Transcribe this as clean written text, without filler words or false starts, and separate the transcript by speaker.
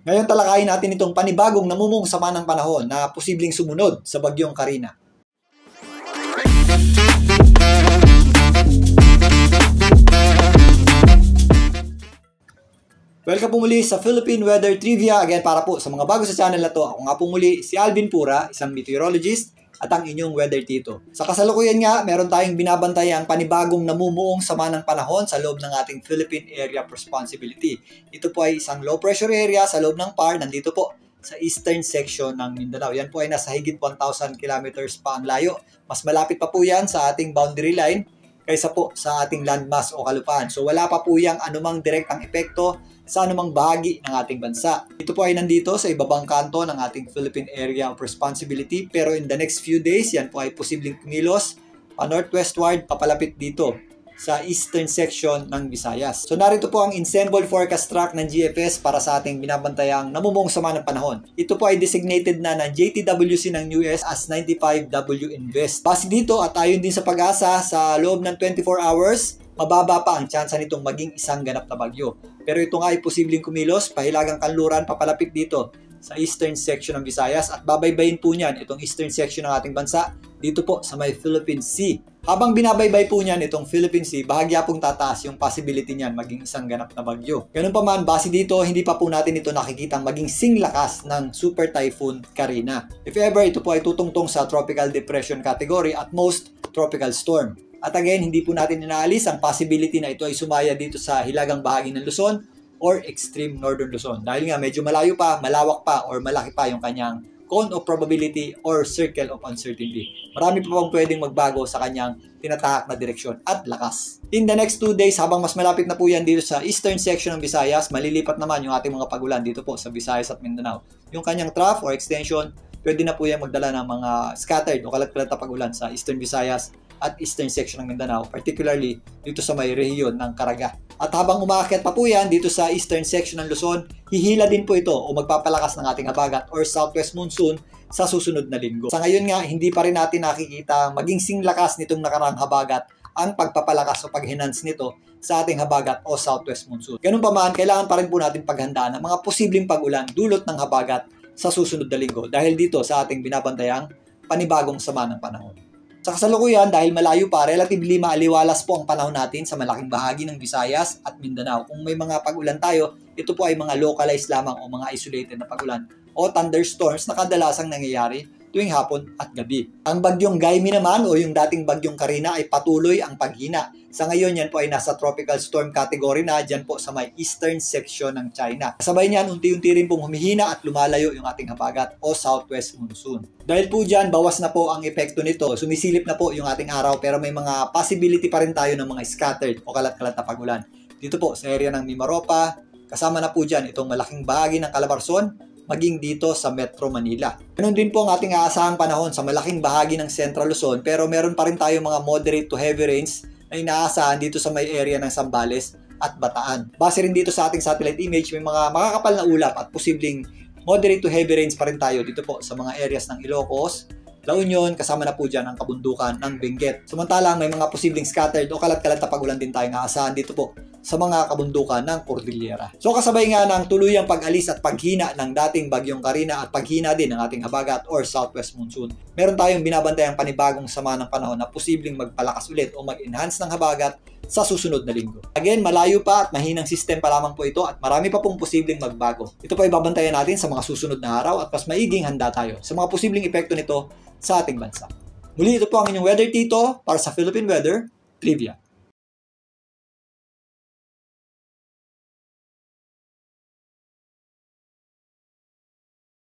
Speaker 1: Ngayon talakayin natin itong panibagong namumong sama ng panahon na posibleng sumunod sa bagyong Karina. Welcome po muli sa Philippine Weather Trivia. Again, para po sa mga bago sa channel na to, ako nga po muli si Alvin Pura, isang meteorologist at ang inyong weather tito. Sa kasalukuyan nga, meron tayong binabantayang panibagong namumuong sama ng panahon sa loob ng ating Philippine Area of Responsibility. Ito po ay isang low pressure area sa loob ng PAR, nandito po sa eastern section ng Mindanao. Yan po ay nasa higit 1,000 kilometers pa ang layo. Mas malapit pa po yan sa ating boundary line kaysa po sa ating landmass o kalupaan. So wala pa po yang anumang direktang epekto sa anumang bahagi ng ating bansa. Ito po ay nandito sa ibabang kanto ng ating Philippine Area of Responsibility, pero in the next few days, yan po ay posibleng kumilos pa northwestward papalapit dito sa eastern section ng Visayas. So narito po ang ensemble forecast track ng GFS para sa ating binabantayang namumong sama ng panahon. Ito po ay designated na ng JTWC ng US as 95W Invest. Base dito at ayon din sa pag-asa, sa loob ng 24 hours, mababa pa ang tsansa nitong maging isang ganap na bagyo. Pero ito nga ay posibleng kumilos, pahilagang kanluran papalapit dito sa eastern section ng Visayas at babaybayin po niyan itong eastern section ng ating bansa dito po sa may Philippine Sea. Habang binabaybay po niyan itong Philippine Sea, bahagya pong tataas yung possibility niyan maging isang ganap na bagyo. Ganun pa man, base dito, hindi pa po natin ito nakikitang maging singlakas ng Super Typhoon Karina. If ever, ito po ay tutungtong sa Tropical Depression category at most Tropical Storm. At again, hindi po natin inaalis ang possibility na ito ay sumaya dito sa hilagang bahagi ng Luzon or extreme northern Luzon. Dahil nga medyo malayo pa, malawak pa, or malaki pa yung kanyang cone of probability or circle of uncertainty. Marami pa pong pwedeng magbago sa kanyang tinatahak na direksyon at lakas. In the next 2 days, habang mas malapit na po yan dito sa eastern section ng Visayas, malilipat naman yung ating mga pagulan dito po sa Visayas at Mindanao. Yung kanyang trough or extension, pwede na po yan magdala ng mga scattered o kalat-kalat na pagulan sa eastern Visayas at eastern section ng Mindanao, particularly dito sa may rehiyon ng Caraga. At habang umaakyat pa po yan dito sa eastern section ng Luzon, hihila din po ito o magpapalakas ng ating habagat or southwest monsoon sa susunod na linggo. Sa ngayon nga, hindi pa rin natin nakikita maging singlakas nitong nakarang habagat ang pagpapalakas o pag-enhance nito sa ating habagat o southwest monsoon. Ganun pa man, kailangan pa rin po natin paghandaan ang mga posibleng pag-ulan dulot ng habagat sa susunod na linggo dahil dito sa ating binabantayang panibagong sama ng panahon. Sa kasalukuyan, dahil malayo pa, relatively maaliwalas po ang panahon natin sa malaking bahagi ng Visayas at Mindanao. Kung may mga pag-ulan tayo, ito po ay mga localized lamang o mga isolated na pag-ulan o thunderstorms na kadalasang nangyayari tuwing hapon at gabi. Ang bagyong Gaimi naman o yung dating bagyong Karina ay patuloy ang paghina. Sa ngayon, yan po ay nasa tropical storm category na dyan po sa may eastern section ng China. Kasabay niyan, unti-unti rin pong humihina at lumalayo yung ating habagat o southwest monsoon. Dahil po dyan, bawas na po ang epekto nito. Sumisilip na po yung ating araw pero may mga possibility pa rin tayo ng mga scattered o kalat-kalat na pagulan. Dito po sa area ng Mimaropa, kasama na po dyan itong malaking bahagi ng Calabarzon, maging dito sa Metro Manila. Ganun din po ang ating aasahang panahon sa malaking bahagi ng Central Luzon pero meron pa rin tayo mga moderate to heavy rains na inaasahan dito sa may area ng Zambales at Bataan. Base rin dito sa ating satellite image, may mga makakapal na ulap at posibleng moderate to heavy rains pa rin tayo dito po sa mga areas ng Ilocos, La Union, kasama na po dyan ang kabundukan ng Benguet. Samantalang may mga posibleng scattered o kalat-kalat na pagulan din tayong aasahan dito po sa mga kabundukan ng Cordillera. So kasabay nga ng tuluyang pag-alis at paghina ng dating bagyong Karina at paghina din ng ating habagat or southwest monsoon, meron tayong binabantayang panibagong sama ng panahon na posibleng magpalakas ulit o mag-enhance ng habagat sa susunod na linggo. Again, malayo pa at mahinang system pa lamang po ito at marami pa pong posibleng magbago. Ito pa ibabantayan natin sa mga susunod na araw at mas maiging handa tayo sa mga posibleng epekto nito sa ating bansa. Muli, ito po ang inyong weather tito para sa Philippine Weather Trivia.